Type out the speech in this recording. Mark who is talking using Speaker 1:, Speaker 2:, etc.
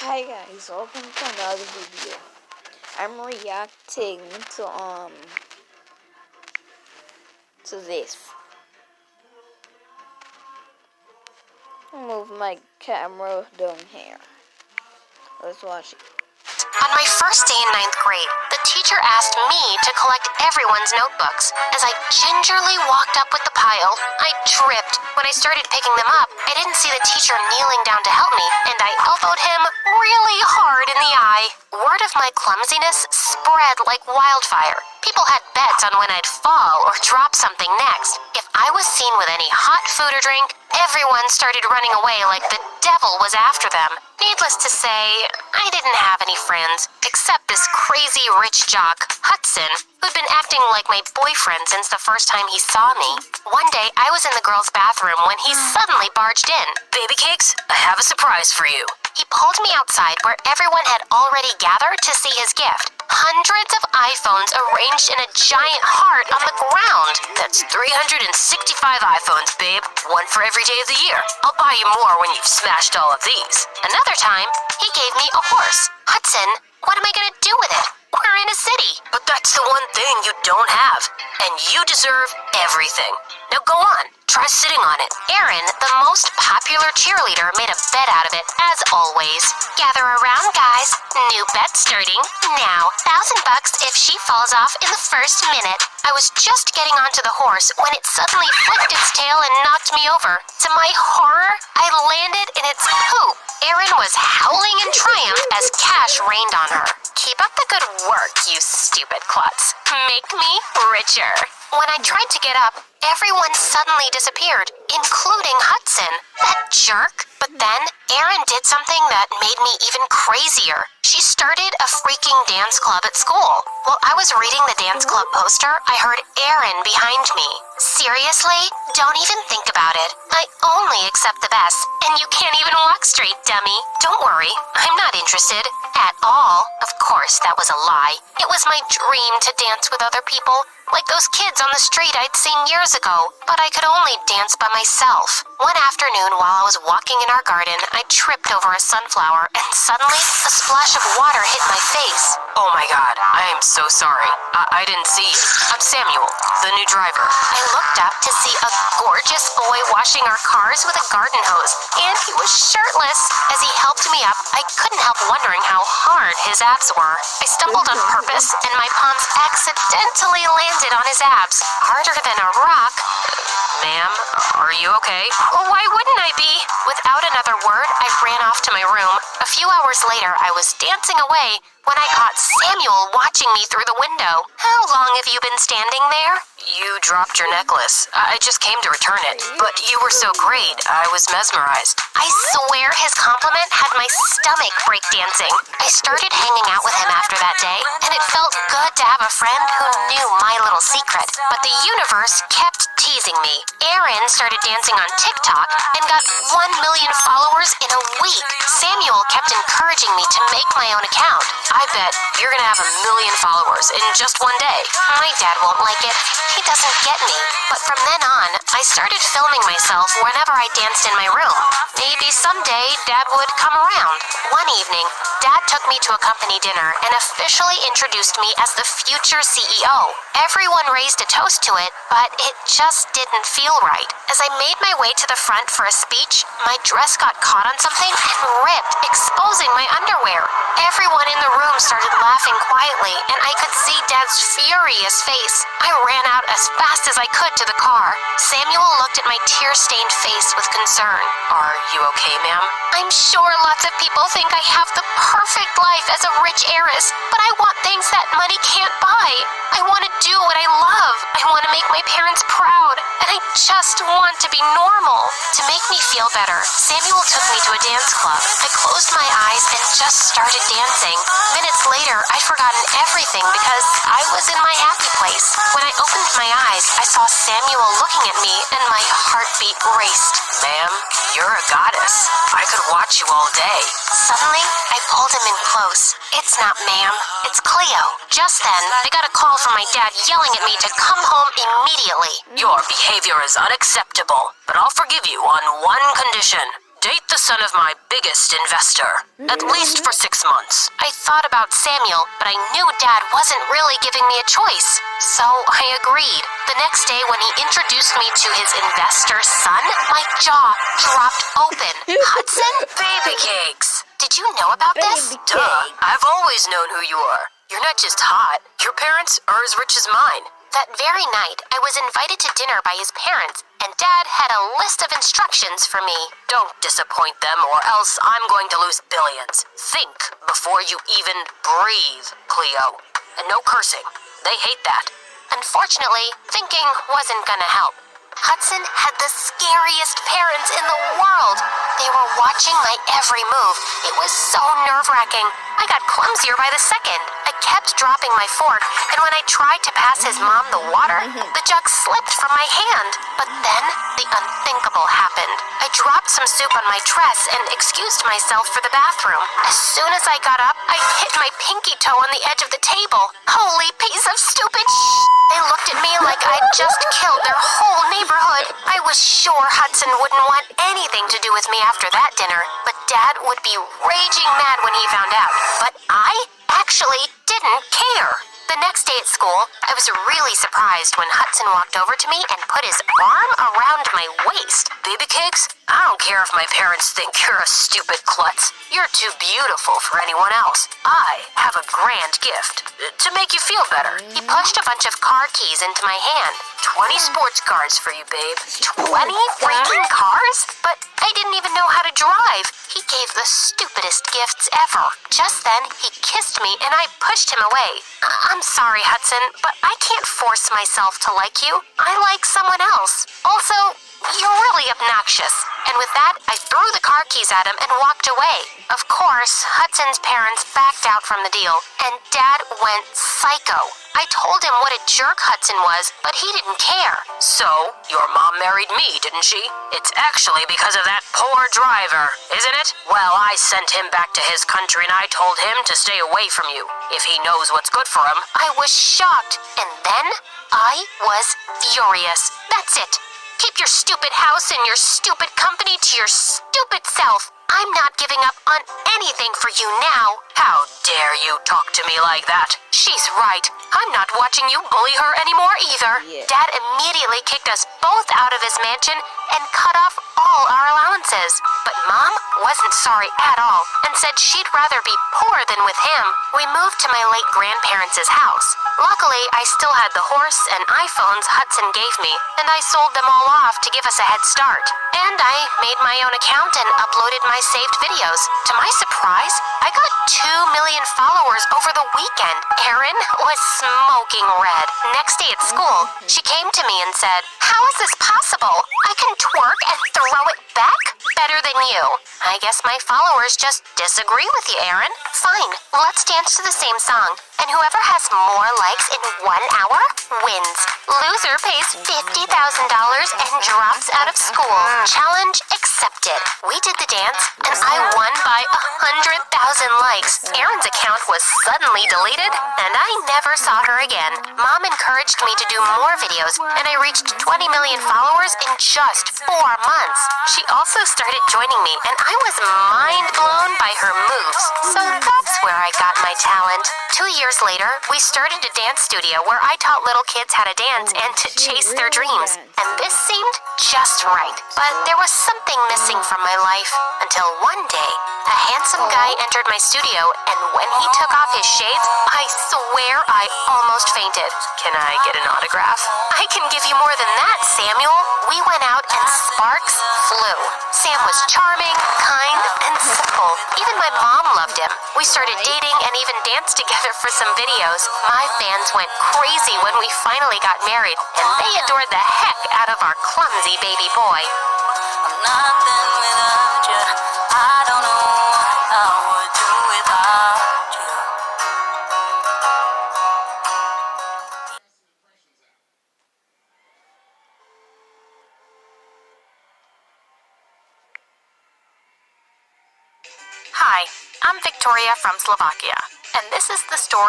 Speaker 1: Hi guys, welcome to another video. I'm reacting to this. I'll move my camera down here. Let's watch it.
Speaker 2: On my first day in 9th grade, the teacher asked me to collect everyone's notebooks. As I gingerly walked up with the pile, I tripped. When I started picking them up, I didn't see the teacher kneeling down to help me, and I elbowed him really hard in the eye. Word of my clumsiness spread like wildfire. People had bets on when I'd fall or drop something next. If I was seen with any hot food or drink, everyone started running away like the devil was after them. Needless to say, I didn't have any friends, except this crazy rich jock, Hudson, who'd been acting like my boyfriend since the first time he saw me. One day, I was in the girls' bathroom when he suddenly barged in. "Baby cakes, I have a surprise for you." He pulled me outside where everyone had already gathered to see his gift. Hundreds of iPhones arranged in a giant heart on the ground. "That's 365 iPhones, babe. One for every day of the year. I'll buy you more when you've smashed all of these." Another time, he gave me a horse. "Hudson, what am I gonna do with it? We're in a city." "But that's the one thing you don't have, and you deserve everything. Now go on, try sitting on it." Erin, the most popular cheerleader, made a bet out of it, as always. "Gather around, guys. New bet starting now. $1,000 if she falls off in the first minute." I was just getting onto the horse when it suddenly flicked its tail and knocked me over. To my horror, I landed in its poop. Erin was howling in triumph as cash rained on her. "Keep up the good work, you stupid klutz. Make me richer." When I tried to get up, everyone suddenly disappeared, including Hudson. That jerk. But then, Erin did something that made me even crazier. She started a freaking dance club at school. While I was reading the dance club poster, I heard Erin behind me. "Seriously? Don't even think about it. I only accept the best, and you can't even walk straight, dummy." "Don't worry, I'm not interested at all." Of course, that was a lie. It was my dream to dance with other people, like those kids on the street I'd seen years ago, but I could only dance by myself. One afternoon, while I was walking in our garden, I tripped over a sunflower, and suddenly, a splash of water hit my face. "Oh my God, I am so sorry. I didn't see you. I'm Samuel, the new driver." I looked up to see a gorgeous boy washing our cars with a garden hose, and he was shirtless. As he helped me up, I couldn't help wondering how hard his abs were. I stumbled on purpose, and my palms accidentally landed on his abs, harder than a rock. "Ma'am, are you okay?" "Why wouldn't I be?" Without another word, I ran off to my room. A few hours later, I was dancing away when I caught Samuel watching me through the window. "How long have you been standing there?" "You dropped your necklace. I just came to return it. But you were so great, I was mesmerized." I swear his compliment had my stomach breakdancing. I started hanging out with him after that day, and it felt good to have a friend who knew my little secret. But the universe kept teasing me. Erin started dancing on TikTok and got 1 million followers in a week. Samuel kept encouraging me to make my own account. "I bet you're gonna have 1 million followers in just one day." My dad won't like it. He doesn't get me. But from then on, I started filming myself whenever I danced in my room. Maybe someday Dad would come around. One evening, Dad took me to a company dinner and officially introduced me as the future CEO. Everyone raised a toast to it, but it just didn't feel right. As I made my way to the front for a speech, my dress got caught on something and ripped, exposing my underwear. Everyone in the room started laughing quietly, and I could see Dad's furious face. I ran out as fast as I could to the car. Samuel looked at my tear-stained face with concern. "Are you okay, ma'am?" "I'm sure lots of people think I have the perfect life as a rich heiress, but I want things that money can't buy. I want to do what I love. I want to make my parents proud, and I just want to be normal." To make me feel better, Samuel took me to a dance club. I closed my eyes and just started dancing. Minutes later, I'd forgotten everything because I was in my happy place. When I opened my eyes, I saw Samuel looking at me, and my heartbeat raced. "Ma'am, you're a goddess. I could watch you all day." Suddenly, I pulled him in close. "It's not ma'am, it's Cleo." Just then, I got a call from my dad yelling at me to come home immediately. "Your behavior is unacceptable, but I'll forgive you on one condition.
Speaker 3: Date the son of my biggest investor. At least for 6 months.
Speaker 2: I thought about Samuel, but I knew Dad wasn't really giving me a choice. So I agreed. The next day when he introduced me to his investor's son, my jaw dropped open. Hudson?
Speaker 3: Baby cakes.
Speaker 2: Did you know about this?
Speaker 1: Baby
Speaker 3: Duh.
Speaker 1: cake.
Speaker 3: I've always known who you are. You're not just hot. Your parents are as rich as mine.
Speaker 2: That very night, I was invited to dinner by his parents, and Dad had a list of instructions for me.
Speaker 3: Don't disappoint them or else I'm going to lose billions. Think before you even breathe, Cleo. And no cursing. They hate that.
Speaker 2: Unfortunately, thinking wasn't gonna help. Hudson had the scariest parents in the world. They were watching my every move. It was so nerve-wracking. I got clumsier by the second. I kept dropping my fork, and when I tried to pass his mom the water, the jug slipped from my hand. But then, the unthinkable happened. I dropped some soup on my dress and excused myself for the bathroom. As soon as I got up, I hit my pinky toe on the edge of the table. Holy piece of stupid shit! They looked at me like I'd just killed their whole neighborhood. I was sure Hudson wouldn't want anything to do with me after that dinner, but Dad would be raging mad when he found out. But I actually didn't care. The next day at school, I was really surprised when Hudson walked over to me and put his arm around my waist.
Speaker 3: Baby cakes? I don't care if my parents think you're a stupid klutz. You're too beautiful for anyone else. I have a grand gift to make you feel better.
Speaker 2: He punched a bunch of car keys into my hand.
Speaker 3: 20 sports cars for you, babe.
Speaker 2: 20 freaking cars? But I didn't even know how to drive. He gave the stupidest gifts ever. Just then, he kissed me and I pushed him away. I'm sorry, Hudson, but I can't force myself to like you. I like someone else. Also, you're really obnoxious. And with that, I threw the car keys at him and walked away. Of course, Hudson's parents backed out from the deal, and Dad went psycho. I told him what a jerk Hudson was, but he didn't care.
Speaker 3: So, your mom married me, didn't she? It's actually because of that poor driver, isn't it? Well, I sent him back to his country and I told him to stay away from you, if he knows what's good for him.
Speaker 2: I was shocked, and then I was furious. That's it. Keep your stupid house and your stupid company to your stupid self. I'm not giving up on anything for you now.
Speaker 3: How dare you talk to me like that?
Speaker 2: She's right. I'm not watching you bully her anymore either.
Speaker 1: Yeah.
Speaker 2: Dad immediately kicked us both out of his mansion and cut off all our allowances. But Mom wasn't sorry at all and said she'd rather be poor than with him. We moved to my late grandparents' house. Luckily, I still had the horse and iPhones Hudson gave me, and I sold them all off to give us a head start. And I made my own account and uploaded my saved videos. To my surprise, I got 2 million followers over the weekend. Erin was smoking red. Next day at school, she came to me and said, "How is this possible? I can twerk and throw it back better than you." I guess my followers just disagree with you, Erin. Fine, let's dance to the same song. And whoever has more likes in 1 hour wins. Loser pays $50,000 and drops out of school. Challenge accepted. We did the dance, and I won by 100,000 likes. Erin's account was suddenly deleted, and I never saw her again. Mom encouraged me to do more videos, and I reached 20 million followers in just 4 months. She also started joining me, and I was mind blown by her moves. So that's where I got my talent. 2 years later, we started a dance studio where I taught little kids how to dance and to chase their dreams. And this seemed just right. But there was something missing from my life until one day, a handsome guy entered my studio, and when he took off his shades, I swear I almost fainted.
Speaker 3: Can I get an autograph?
Speaker 2: I can give you more than that, Samuel. We went out and sparks flew. Sam was charming, kind, and simple. Even my mom loved him. We started dating and even danced together for some videos. My fans went crazy when we finally got married, and they adored the heck out of our clumsy baby boy.
Speaker 4: I'm nothing without you. I don't know what I would do without you.
Speaker 2: Hi, I'm Victoria from Slovakia, and this is the story